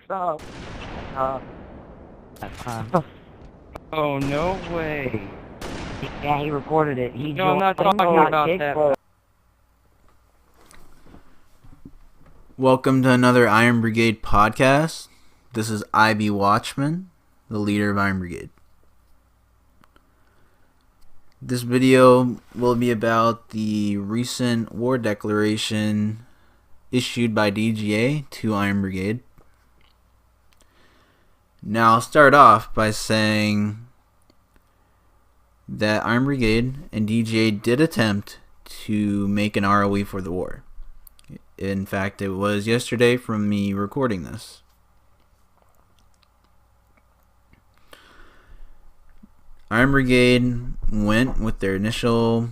Stop. Uh, Oh, no way. yeah, he reported it. No, I'm not talking about that. Welcome to another Iron Brigade podcast. This is IB Watchman, the leader of Iron Brigade. This video will be about the recent war declaration issued by DGA to Iron Brigade. Now, I'll start off by saying that Iron Brigade and DGA did attempt to make an ROE for the war. In fact, it was yesterday from me recording this. Iron Brigade went with their initial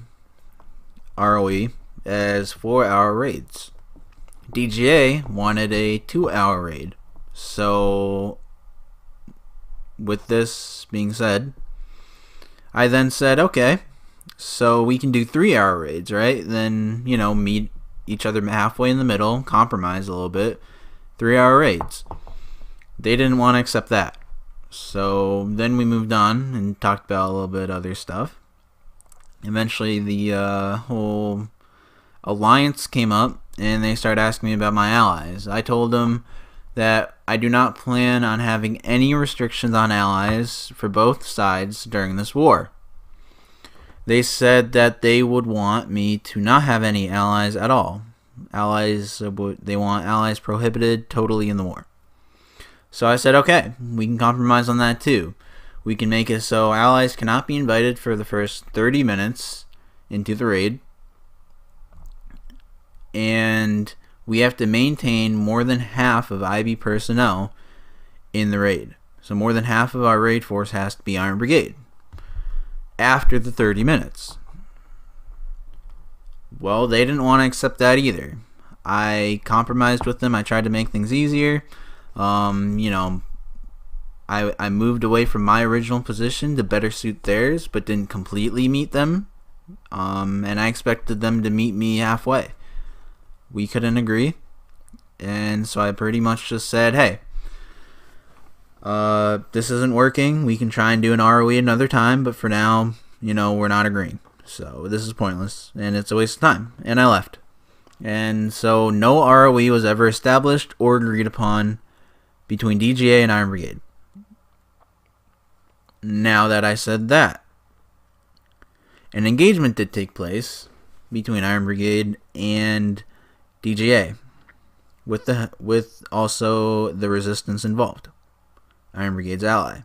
ROE as 4-hour raids. DGA wanted a 2-hour raid. So, with this being said, I then said, okay, so we can do 3-hour raids, right? Then, meet each other halfway in the middle, compromise a little bit, 3-hour raids. They didn't want to accept that. So then we moved on and talked about a little bit other stuff. Eventually the whole alliance came up and they started asking me about my allies. I told them that I do not plan on having any restrictions on allies for both sides during this war. They said that they would want me to not have any allies at all. They want allies prohibited totally in the war. So I said, okay, we can compromise on that too. We can make it so allies cannot be invited for the first 30 minutes into the raid. And we have to maintain more than half of IB personnel in the raid. So more than half of our raid force has to be Iron Brigade after the 30 minutes. Well, they didn't want to accept that either. I compromised with them. I tried to make things easier. I moved away from my original position to better suit theirs, but didn't completely meet them. And I expected them to meet me halfway. We couldn't agree. And so I pretty much just said, hey, this isn't working. We can try and do an ROE another time, but for now, we're not agreeing. So this is pointless, and it's a waste of time. And I left. And so no ROE was ever established or agreed upon between DGA and Iron Brigade. Now that I said that, an engagement did take place between Iron Brigade and DGA, with also the resistance involved, Iron Brigade's ally.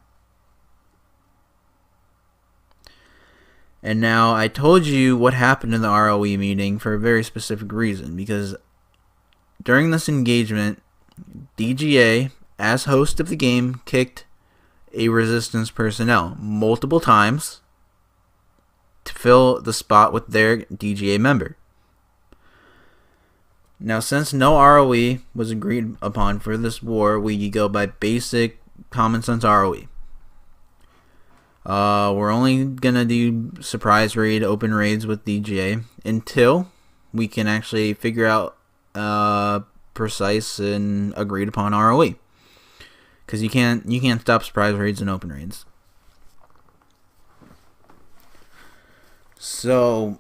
And now I told you what happened in the ROE meeting for a very specific reason, because during this engagement, DGA, as host of the game, kicked a resistance personnel multiple times to fill the spot with their DGA member. Now, since no ROE was agreed upon for this war, we go by basic common sense ROE. We're only gonna do surprise raid, open raids with DGA until we can actually figure out precise and agreed upon ROE. Because you can't stop surprise raids and open raids. So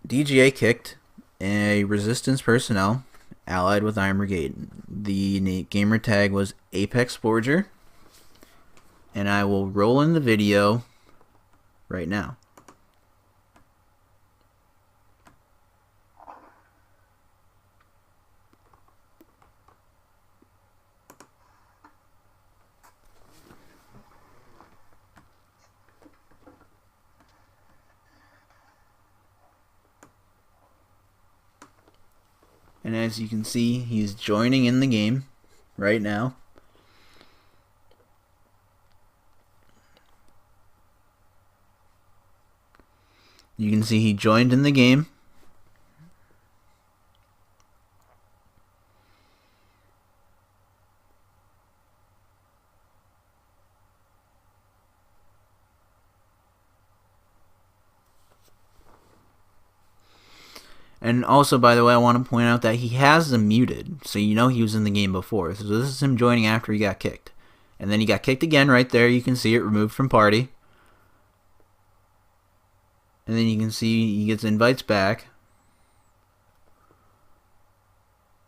DGA kicked a resistance personnel allied with Iron Brigade. The gamer tag was Apex Forger. And I will roll in the video right now. And as you can see, he's joining in the game right now. You can see he joined in the game. And also, by the way, I want to point out that he has them muted, so you know he was in the game before. So this is him joining after he got kicked. And then he got kicked again right there. You can see it removed from party. And then you can see he gets invites back.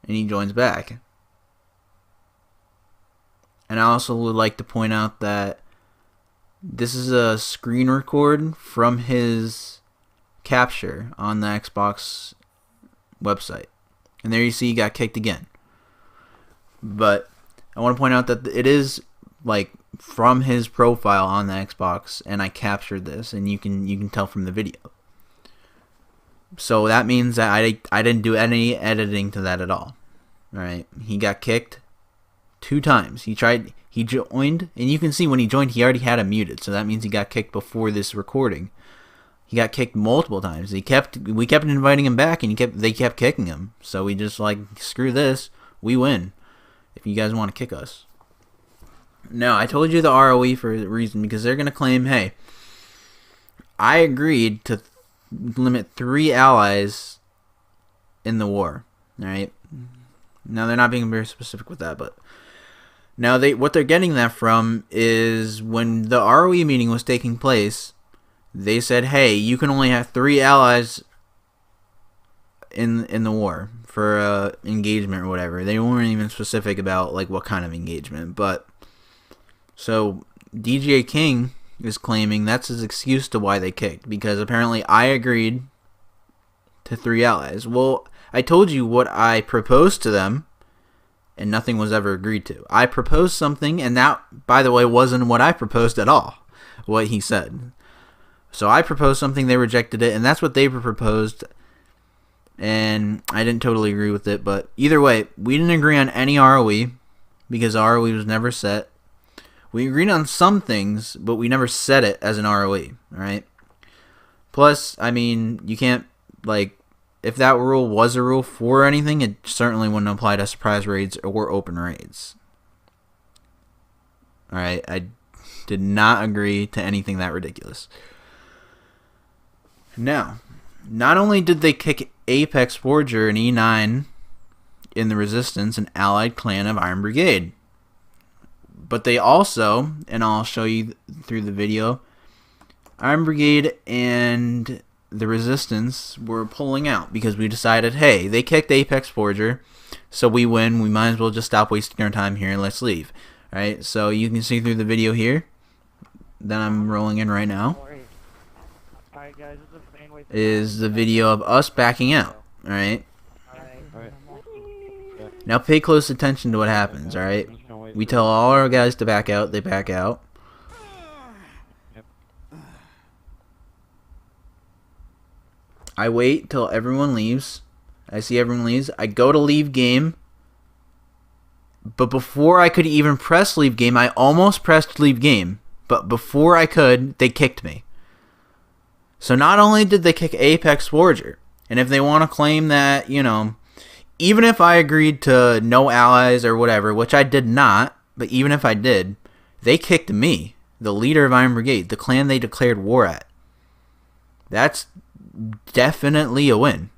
And he joins back. And I also would like to point out that this is a screen record from his capture on the Xbox website. And there you see he got kicked again. But I want to point out that it is like from his profile on the Xbox, and I captured this, and you can tell from the video. So that means that I didn't do any editing to that at all. Alright, he got kicked 2 times. He joined, and you can see when he joined he already had him muted, so that means he got kicked before this recording. He got kicked multiple times. We kept inviting him back, and they kept kicking him. So we just like, screw this, we win. If you guys want to kick us. No, I told you the ROE for a reason, because they're gonna claim, hey, I agreed to limit 3 allies in the war. All right. Now they're not being very specific with that, but now what they're getting that from is when the ROE meeting was taking place. They said, hey, you can only have 3 allies in the war for engagement or whatever. They weren't even specific about like what kind of engagement. But so DGA King is claiming that's his excuse to why they kicked, because apparently I agreed to 3 allies. Well, I told you what I proposed to them, and nothing was ever agreed to. I proposed something, and that, by the way, wasn't what I proposed at all, what he said. So I proposed something, they rejected it, and that's what they proposed, and I didn't totally agree with it. But either way, we didn't agree on any ROE, because ROE was never set. We agreed on some things, but we never set it as an ROE, alright? Plus, I mean, you can't, like, if that rule was a rule for anything, it certainly wouldn't apply to surprise raids or open raids. Alright, I did not agree to anything that ridiculous. Now, not only did they kick Apex Forger and E9 in the Resistance, an allied clan of Iron Brigade, but they also, and I'll show you through the video, Iron Brigade and the Resistance were pulling out because we decided, hey, they kicked Apex Forger, so we win, we might as well just stop wasting our time here and let's leave. Alright, so you can see through the video here that I'm rolling in right now is the video of us backing out. Alright, now pay close attention to what happens. Alright, we tell all our guys to back out, they back out. I wait till everyone leaves. I see everyone leaves. I go to leave game. But before I could even press leave game, I almost pressed leave game. But before I could, they kicked me. So not only did they kick Apex Forger, and if they want to claim that, you know, even if I agreed to no allies or whatever, which I did not, but even if I did, they kicked me, the leader of Iron Brigade, the clan they declared war at. That's definitely a win.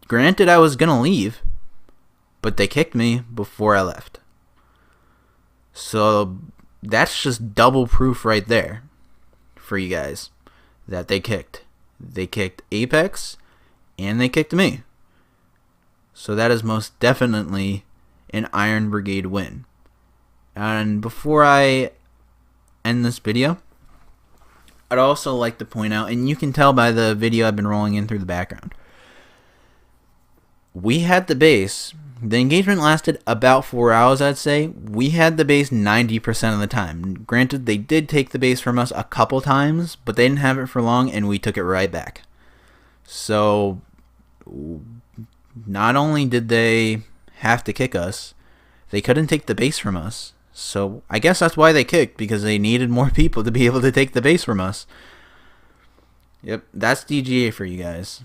Granted, I was gonna leave, but they kicked me before I left. So that's just double proof right there for you guys that they kicked. They kicked Apex and they kicked me. So that is most definitely an Iron Brigade win. And before I end this video, I'd also like to point out, and you can tell by the video I've been rolling in through the background, we had the base. The engagement lasted about 4 hours, I'd say. We had the base 90% of the time. Granted, they did take the base from us a couple times, but they didn't have it for long, and we took it right back. So, not only did they have to kick us, they couldn't take the base from us. So, I guess that's why they kicked, because they needed more people to be able to take the base from us. Yep, that's DGA for you guys.